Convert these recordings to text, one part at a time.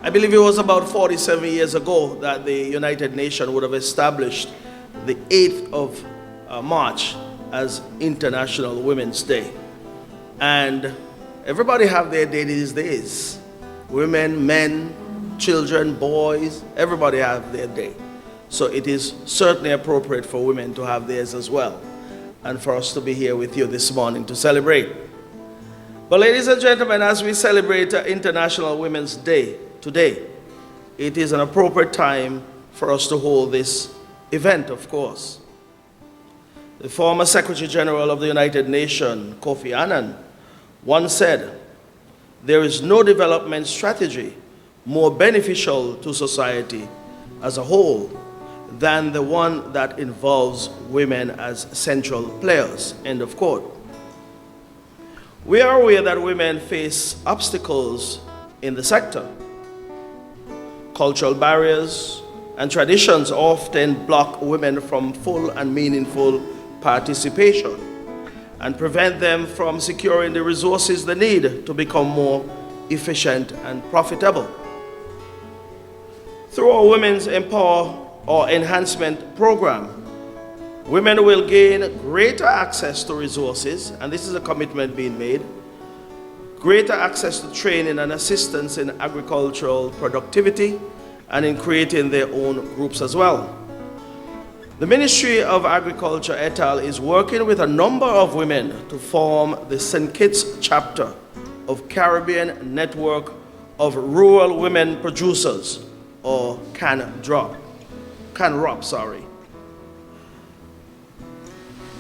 I believe it was about 47 years ago that the United Nations would have established the 8th of March as International Women's Day. And everybody have their day these days. Women, men, children, boys, everybody have their day. So it is certainly appropriate for women to have theirs as well, and for us to be here with you this morning to celebrate. But ladies and gentlemen, as we celebrate International Women's Day today, it is an appropriate time for us to hold this event, of course. The former Secretary General of the United Nations, Kofi Annan, once said, "There is no development strategy more beneficial to society as a whole than the one that involves women as central players," end of quote. We are aware that women face obstacles in the sector. Cultural barriers and traditions often block women from full and meaningful participation and prevent them from securing the resources they need to become more efficient and profitable. Through our Women's Empower or Enhancement Program, women will gain greater access to resources, and this is a commitment being made, greater access to training and assistance in agricultural productivity and in creating their own groups as well. The Ministry of Agriculture et al. Is working with a number of women to form the St. Kitts chapter of Caribbean Network of Rural Women Producers, or CANROP.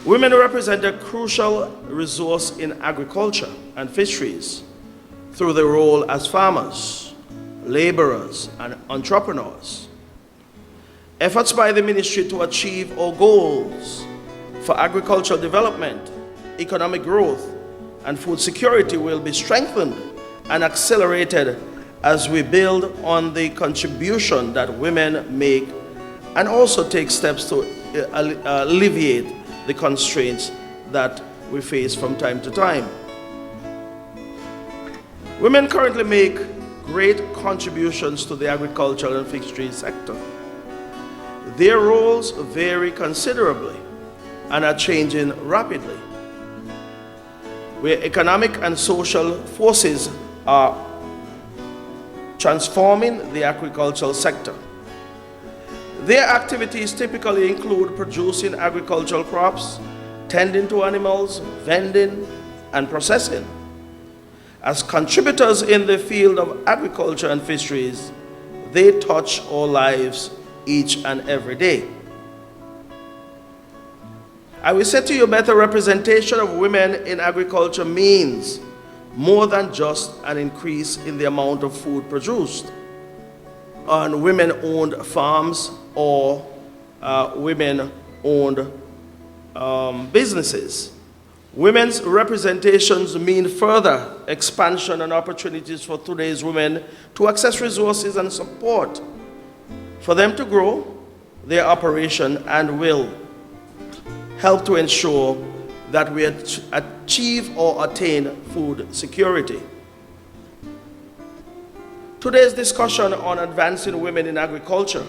Women represent a crucial resource in agriculture and fisheries through their role as farmers, laborers, and entrepreneurs. Efforts by the ministry to achieve our goals for agricultural development, economic growth, and food security will be strengthened and accelerated as we build on the contribution that women make and also take steps to alleviate the constraints that we face from time to time. Women currently make great contributions to the agricultural and fisheries sector. Their roles vary considerably and are changing rapidly, where economic and social forces are transforming the agricultural sector. Their activities typically include producing agricultural crops, tending to animals, vending, and processing. As contributors in the field of agriculture and fisheries, they touch our lives each and every day. I will say to you, better representation of women in agriculture means more than just an increase in the amount of food produced on women-owned farms or women-owned businesses. Women's representations mean further expansion and opportunities for today's women to access resources and support for them to grow their operation, and will help to ensure that we achieve or attain food security. Today's discussion on advancing women in agriculture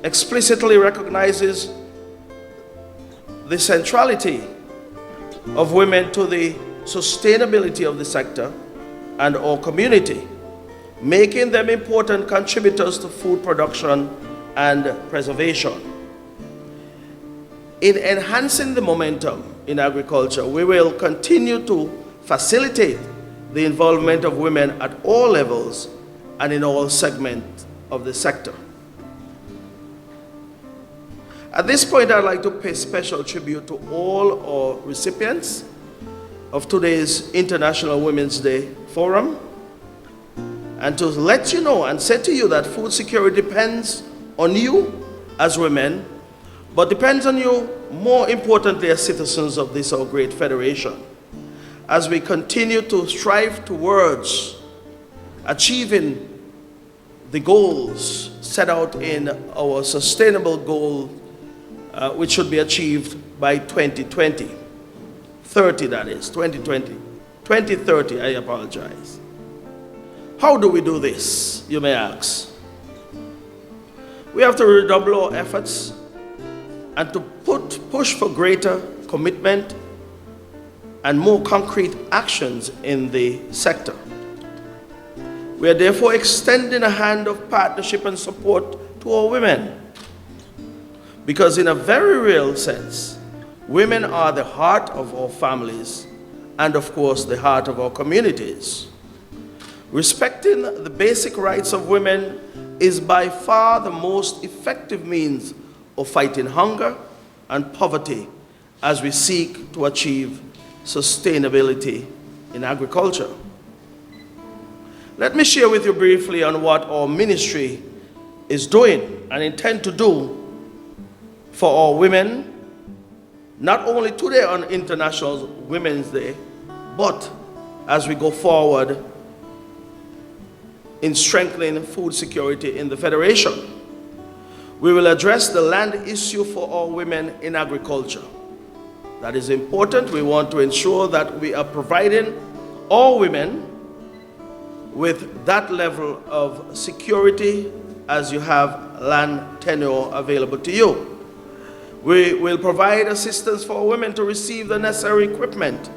explicitly recognizes the centrality of women to the sustainability of the sector and our community, making them important contributors to food production and preservation. In enhancing the momentum in agriculture, we will continue to facilitate the involvement of women at all levels and in all segments of the sector. At this point, I'd like to pay special tribute to all our recipients of today's International Women's Day Forum, and to let you know and say to you that food security depends on you as women, but depends on you more importantly as citizens of this our great federation, as we continue to strive towards achieving the goals set out in our sustainable goal, which should be achieved by 2030, that is, 2030, I apologize. How do we do this, you may ask? We have to redouble our efforts and to push for greater commitment and more concrete actions in the sector. We are therefore extending a hand of partnership and support to our women, because in a very real sense, women are the heart of our families and, of course, the heart of our communities. Respecting the basic rights of women is by far the most effective means of fighting hunger and poverty as we seek to achieve sustainability in agriculture. Let me share with you briefly on what our ministry is doing and intend to do for our women, not only today on International Women's Day, but as we go forward in strengthening food security in the Federation. We will address the land issue for all women in agriculture. That is important. We want to ensure that we are providing all women with that level of security as you have land tenure available to you. We will provide assistance for women to receive the necessary equipment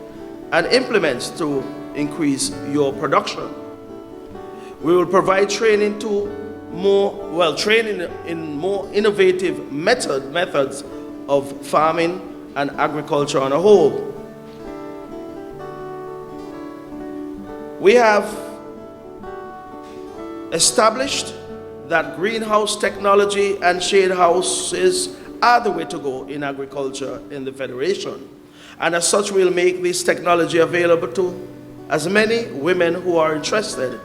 and implements to increase your production. We will provide training in more innovative methods of farming and agriculture on a whole. We have established that greenhouse technology and shade houses are the way to go in agriculture in the Federation. And as such, we'll make this technology available to as many women who are interested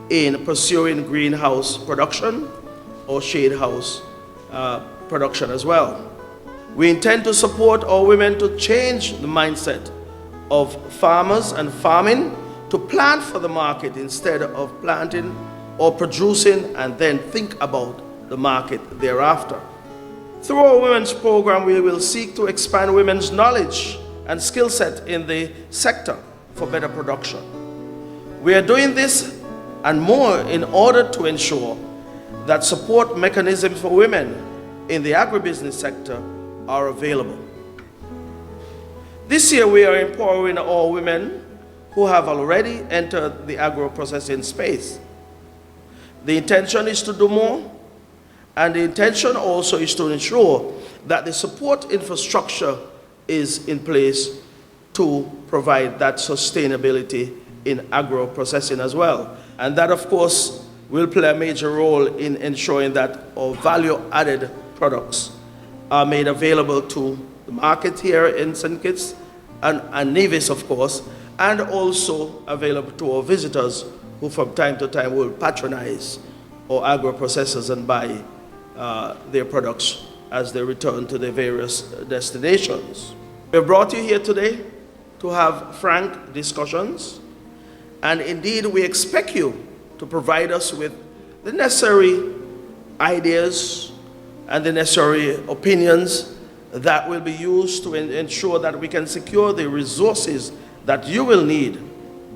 in pursuing greenhouse production or shade house production as well. We intend to support our women to change the mindset of farmers and farming to plant for the market instead of planting or producing and then think about the market thereafter. Through our women's program, we will seek to expand women's knowledge and skill set in the sector for better production. We are doing this and more in order to ensure that support mechanisms for women in the agribusiness sector are available. This year we are empowering all women who have already entered the agro-processing space. The intention is to do more, and the intention also is to ensure that the support infrastructure is in place to provide that sustainability in agro-processing as well. And that, of course, will play a major role in ensuring that our value-added products are made available to the market here in St. Kitts and Nevis, of course, and also available to our visitors who from time to time will patronize our agro-processors and buy their products as they return to their various destinations. We have brought you here today to have frank discussions, and indeed we expect you to provide us with the necessary ideas and the necessary opinions that will be used to ensure that we can secure the resources that you will need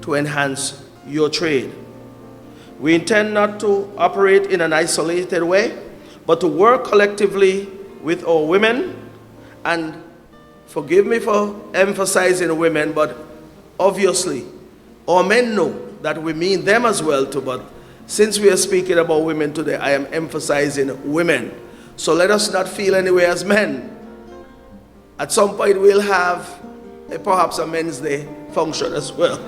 to enhance your trade. We intend not to operate in an isolated way, but to work collectively with our women, and forgive me for emphasizing women, but obviously our men know that we mean them as well too, but since we are speaking about women today, I am emphasizing women. So let us not feel any way as men. At some point we'll have perhaps a Men's Day function as well.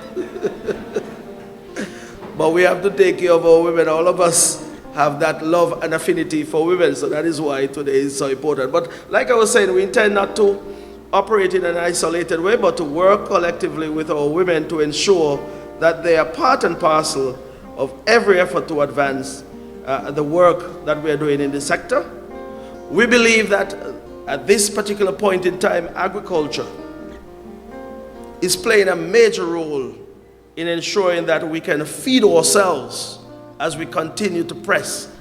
But we have to take care of our women. All of us have that love and affinity for women, so that is why today is so important. But like I was saying, we intend not to operate in an isolated way, but to work collectively with our women to ensure that they are part and parcel of every effort to advance the work that we are doing in the sector. We believe that at this particular point in time, agriculture is playing a major role in ensuring that we can feed ourselves as we continue to press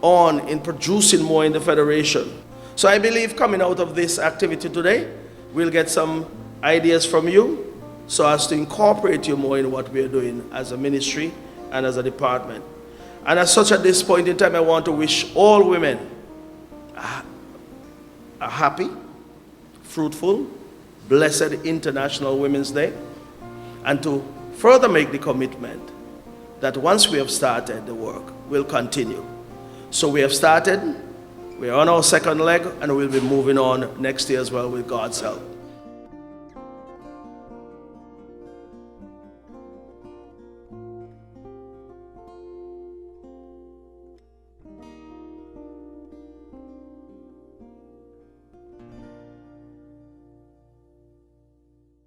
on in producing more in the Federation. So I believe coming out of this activity today, we'll get some ideas from you so as to incorporate you more in what we are doing as a ministry and as a department. And as such, at this point in time, I want to wish all women a happy, fruitful, blessed International Women's Day, and to further make the commitment that once we have started the work, we'll continue. So we have started, we're on our second leg, and we'll be moving on next year as well with God's help.